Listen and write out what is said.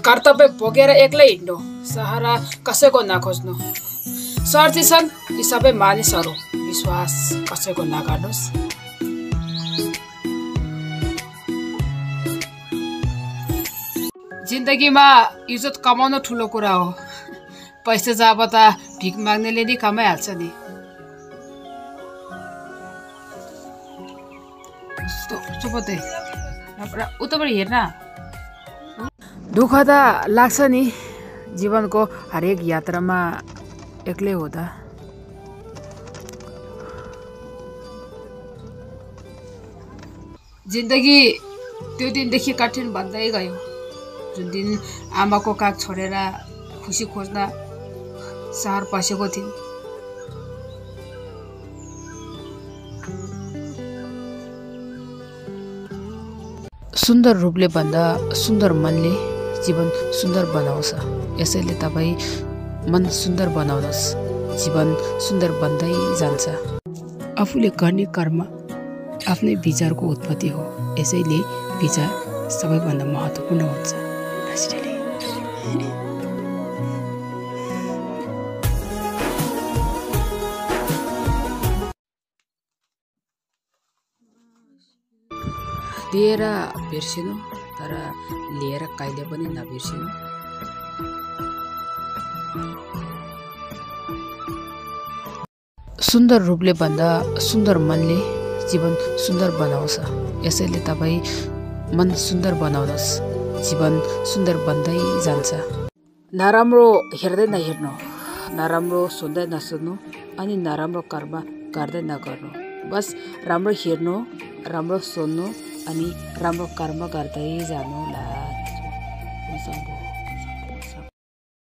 कर्तव्य भोगेर एक्लै हिँड्नु, सहारा कसैको नखोज्नु। स्वार्थी छन् यी सबै मानिसहरू, विश्वास कसैको नगर्नुस्। जिन्दगीमा इज्जत कमाउनु ठुलो कुरा हो। पैसा जब त भिख माग्नेले नि कमाइहाल्छ नि। चुपते उताबाट हेर्न। दुःख त लाग्छ नि जीवनको हरेक यात्रामा एक्लै हुँदा। जिन्दगी त्यो दिनदेखि कठिन बन्दै गयो जुन दिन आमाको काख छोडेर खुसी खोज्न सहर पसेको थिएँ। सुन्दर रूपले भन्दा सुन्दर मनले जीवन सुन्दर बनाउँछ। यसैले तपाईँ मन सुन्दर बनाउनुहोस्, जीवन सुन्दर बन्दै जान्छ। आफूले गर्ने कर्म आफ्नै विचारको उत्पत्ति हो। यसैले विचार सबैभन्दा महत्त्वपूर्ण हुन्छ। दिएर बिर्सिनु तर लिएर कहिले पनि नबिर्सिनु। सुन्दर रूपले भन्दा सुन्दर मनले जीवन सुन्दर बनाउँछ। यसैले तपाईँ मन सुन्दर बनाउनुहोस्, जीवन सुन्दर बन्दै जान्छ। नराम्रो हेर्दै नहेर्नु, नराम्रो सुन्दै नसुन्नु, अनि नराम्रो कर्म गर्दै नगर्नु। बस राम्रो हेर्नु, राम्रो सुन्नु, अनि राम्रो कर्म गर्दै जानु।